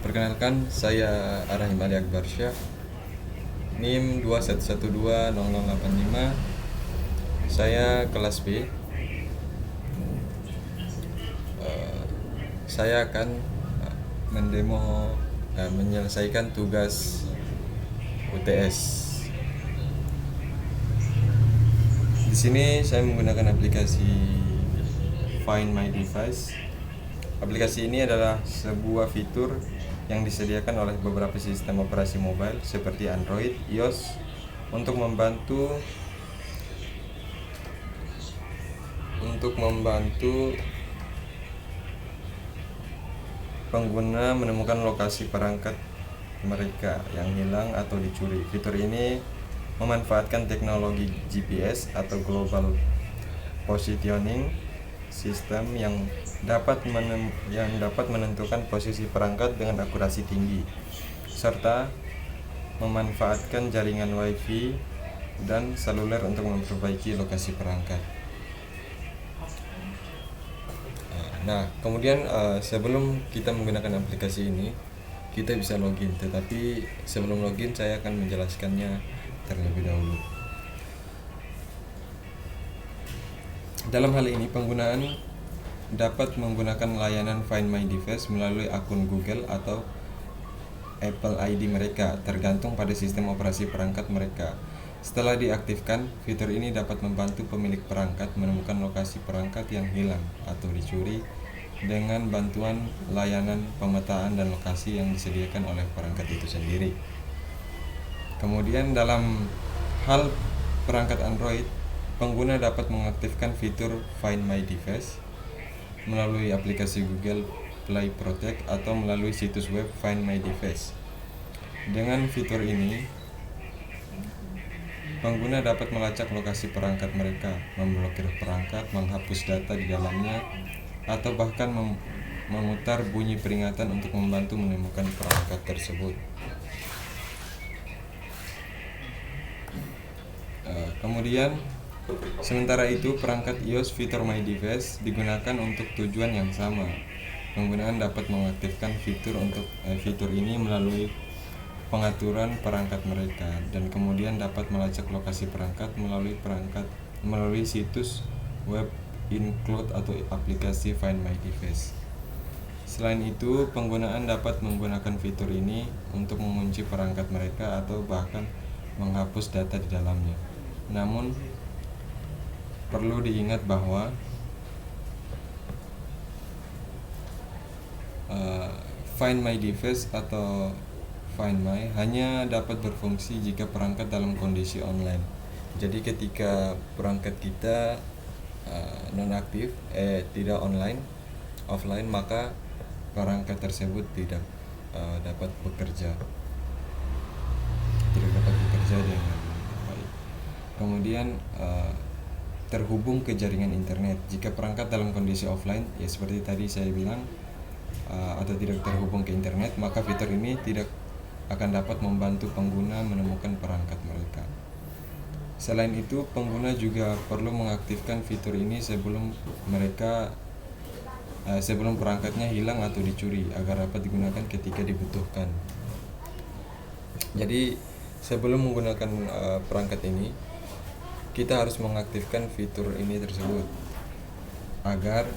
Perkenalkan, saya Arahim Ali Akbarsyah, NIM 21120085. Saya kelas B. Saya akan menyelesaikan tugas UTS. Di sini saya menggunakan aplikasi Find My Device. Aplikasi ini adalah sebuah fitur yang disediakan oleh beberapa sistem operasi mobile seperti Android, iOS untuk membantu pengguna menemukan lokasi perangkat mereka yang hilang atau dicuri. Fitur ini memanfaatkan teknologi GPS atau Global Positioning System yang dapat menentukan posisi perangkat dengan akurasi tinggi, serta memanfaatkan jaringan Wi-Fi dan seluler untuk memperbaiki lokasi perangkat. Nah, kemudian sebelum kita menggunakan aplikasi ini, kita bisa login. Tetapi sebelum login, saya akan menjelaskannya terlebih dahulu. Dalam hal ini, penggunaan dapat menggunakan layanan Find My Device melalui akun Google atau Apple ID mereka, tergantung pada sistem operasi perangkat mereka. Setelah diaktifkan, fitur ini dapat membantu pemilik perangkat menemukan lokasi perangkat yang hilang atau dicuri dengan bantuan layanan pemetaan dan lokasi yang disediakan oleh perangkat itu sendiri. Kemudian dalam hal perangkat Android, pengguna dapat mengaktifkan fitur Find My Device melalui aplikasi Google Play Protect atau melalui situs web Find My Device. Dengan fitur ini, pengguna dapat melacak lokasi perangkat mereka, memblokir perangkat, menghapus data di dalamnya, atau bahkan memutar bunyi peringatan untuk membantu menemukan perangkat tersebut. Kemudian, sementara itu, perangkat iOS fitur My Device digunakan untuk tujuan yang sama. Penggunaan dapat mengaktifkan fitur ini melalui pengaturan perangkat mereka, dan kemudian dapat melacak lokasi perangkat melalui situs web include atau aplikasi Find My Device. Selain itu, penggunaan dapat menggunakan fitur ini untuk mengunci perangkat mereka atau bahkan menghapus data di dalamnya. Namun, perlu diingat bahwa Find My Device atau Find My hanya dapat berfungsi jika perangkat dalam kondisi online. Jadi ketika perangkat kita nonaktif, tidak offline, maka perangkat tersebut tidak dapat bekerja dengan baik. Kemudian terhubung ke jaringan internet. Jika perangkat dalam kondisi offline, ya seperti tadi saya bilang, atau tidak terhubung ke internet, maka fitur ini tidak akan dapat membantu pengguna menemukan perangkat mereka. Selain itu, pengguna juga perlu mengaktifkan fitur ini sebelum perangkatnya hilang atau dicuri, agar dapat digunakan ketika dibutuhkan. Jadi, sebelum menggunakan perangkat ini, kita harus mengaktifkan fitur ini tersebut agar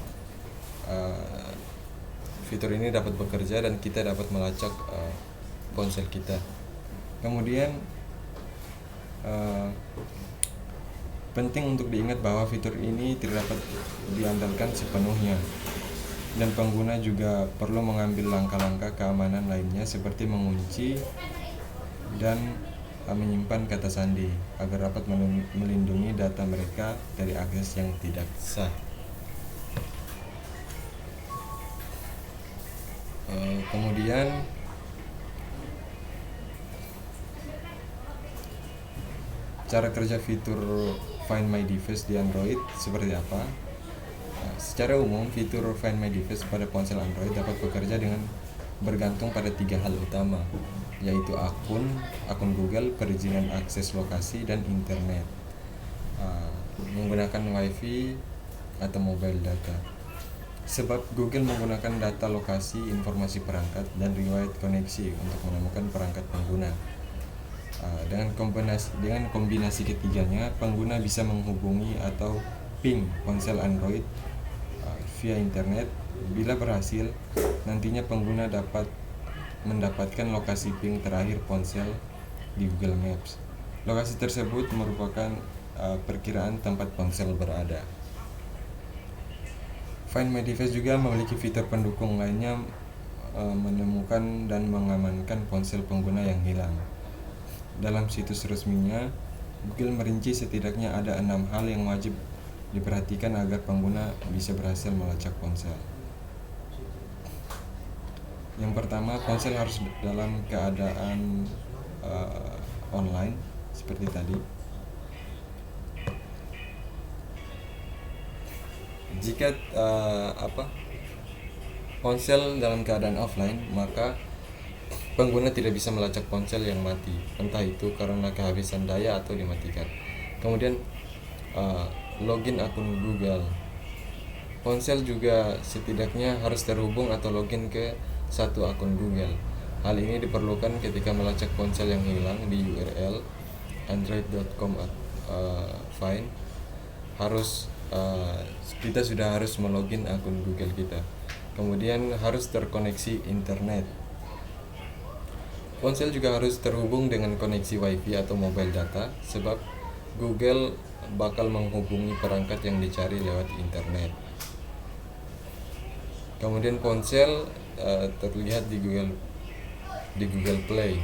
fitur ini dapat bekerja dan kita dapat melacak ponsel kita. Kemudian penting untuk diingat bahwa fitur ini tidak dapat diandalkan sepenuhnya, dan pengguna juga perlu mengambil langkah-langkah keamanan lainnya seperti mengunci dan menyimpan kata sandi agar dapat melindungi data mereka dari akses yang tidak sah. Kemudian cara kerja fitur Find My Device di Android seperti apa? Secara umum, fitur Find My Device pada ponsel Android dapat bekerja dengan bergantung pada 3 hal utama, yaitu akun Google, perizinan akses lokasi, dan internet, menggunakan Wi-Fi atau mobile data. Sebab Google menggunakan data lokasi, informasi perangkat, dan riwayat koneksi untuk menemukan perangkat pengguna. Dengan kombinasi ketiganya, pengguna bisa menghubungi atau ping ponsel Android via internet. Bila berhasil, nantinya pengguna dapat mendapatkan lokasi ping terakhir ponsel di Google Maps. Lokasi tersebut merupakan perkiraan tempat ponsel berada. Find My Device juga memiliki fitur pendukung lainnya, menemukan dan mengamankan ponsel pengguna yang hilang. Dalam situs resminya, Google merinci setidaknya ada 6 hal yang wajib diperhatikan agar pengguna bisa berhasil melacak ponsel. Yang pertama, ponsel harus dalam keadaan online seperti tadi. Jika ponsel dalam keadaan offline, maka pengguna tidak bisa melacak ponsel yang mati, entah itu karena kehabisan daya atau dimatikan. Kemudian login akun Google. Ponsel juga setidaknya harus terhubung atau login ke satu akun Google. Hal ini diperlukan ketika melacak ponsel yang hilang di URL android.com find. Kita sudah harus melogin akun Google kita. Kemudian harus terkoneksi internet. Ponsel juga harus terhubung dengan koneksi WiFi atau mobile data, sebab Google bakal menghubungi perangkat yang dicari lewat internet. Kemudian ponsel terlihat di Google Play.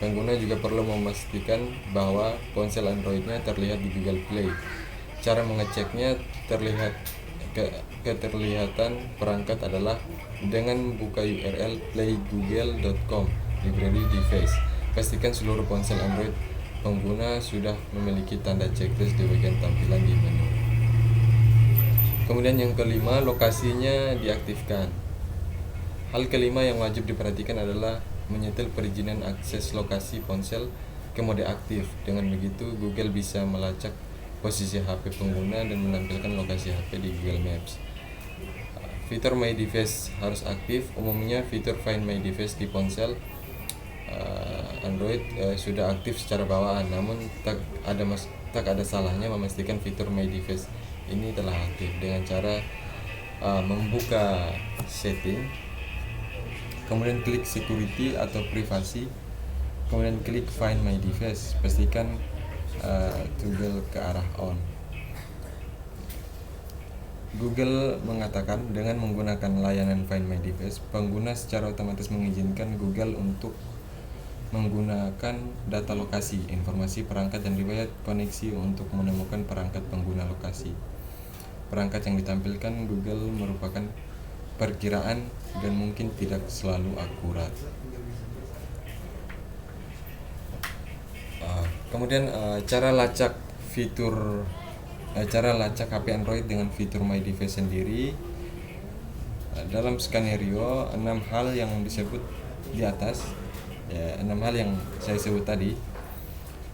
Pengguna juga perlu memastikan bahwa ponsel Androidnya terlihat di Google Play. Cara mengeceknya keterlihatan perangkat adalah dengan buka URL playgoogle.com library device. Pastikan seluruh ponsel Android pengguna sudah memiliki tanda checklist di bagian tampilan di menu. Kemudian yang kelima, lokasinya diaktifkan. Hal kelima yang wajib diperhatikan adalah menyetel perizinan akses lokasi ponsel ke mode aktif. Dengan begitu, Google bisa melacak posisi HP pengguna dan menampilkan lokasi HP di Google Maps. Fitur My Device harus aktif. Umumnya fitur Find My Device di ponsel Android sudah aktif secara bawaan, namun tak ada salahnya memastikan fitur My Device ini telah aktif dengan cara membuka setting, kemudian klik security atau privasi, kemudian klik Find My Device. Pastikan toggle ke arah on. Google mengatakan dengan menggunakan layanan Find My Device, pengguna secara otomatis mengizinkan Google untuk menggunakan data lokasi, informasi perangkat, dan riwayat koneksi untuk menemukan perangkat pengguna lokasi. Perangkat yang ditampilkan Google merupakan perkiraan dan mungkin tidak selalu akurat. Kemudian cara lacak HP Android dengan fitur My Device sendiri. Dalam skenario 6 hal yang disebut di atas, 6 hal yang saya sebut tadi,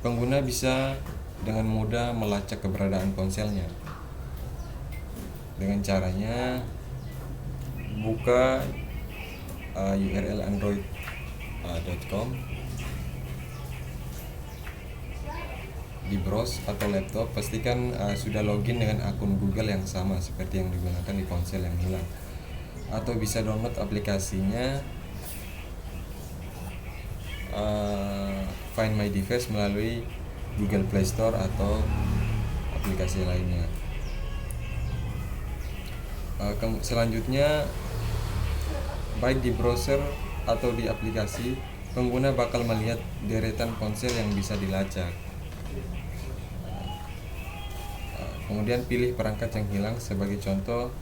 pengguna bisa dengan mudah melacak keberadaan ponselnya. Dengan caranya buka URL android.com di browse atau laptop. Pastikan sudah login dengan akun Google yang sama seperti yang digunakan di ponsel yang hilang, atau bisa download aplikasinya Find My Device melalui Google Play Store atau aplikasi lainnya. Selanjutnya, baik di browser atau di aplikasi, pengguna bakal melihat deretan ponsel yang bisa dilacak. Kemudian pilih perangkat yang hilang. Sebagai contoh,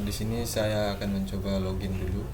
di sini saya akan mencoba login dulu.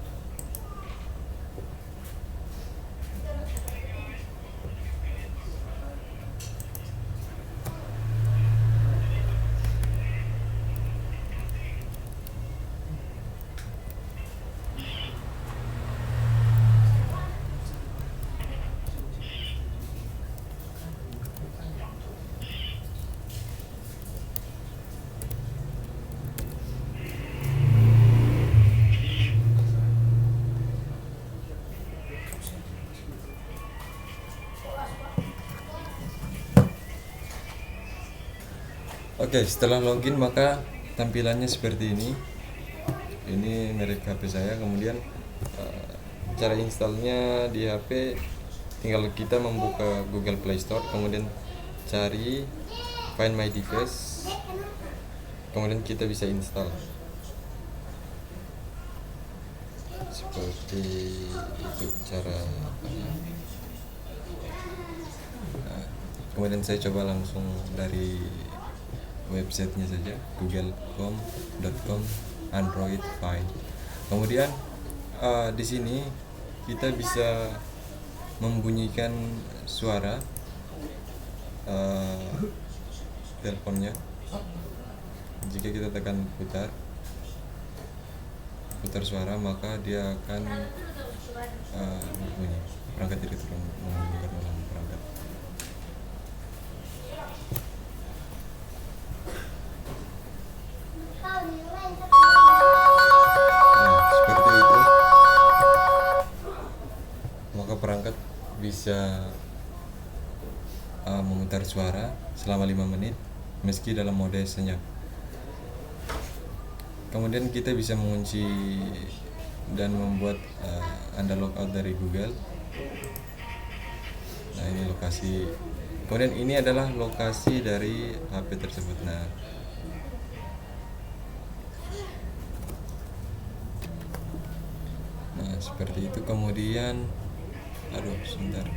Oke, setelah login maka tampilannya seperti ini. Ini merek HP saya. Kemudian cara installnya di HP tinggal kita membuka Google Play Store, kemudian cari Find My Device, kemudian kita bisa install seperti itu cara. Kemudian saya coba langsung dari websitenya saja, google.com Android Find. Kemudian di sini kita bisa membunyikan suara teleponnya. Jika kita tekan putar suara, maka dia akan berbunyi. Perangkat itu menghubungkan ulang perangkat. Nah, seperti itu. Maka perangkat bisa memutar suara selama 5 menit meski dalam mode senyap. Kemudian kita bisa mengunci dan membuat Anda logout dari Google. Nah, ini lokasi. Kemudian ini adalah lokasi dari HP tersebut. Nah, seperti itu. Kemudian sebentar.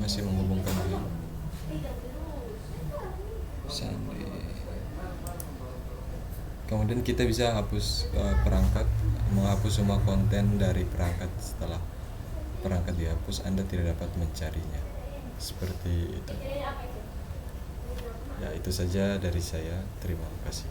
Masih menghubungkan dulu. Kemudian kita bisa hapus perangkat, menghapus semua konten dari perangkat. Setelah perangkat dihapus, Anda tidak dapat mencarinya. Seperti itu. Ya, itu saja dari saya. Terima kasih.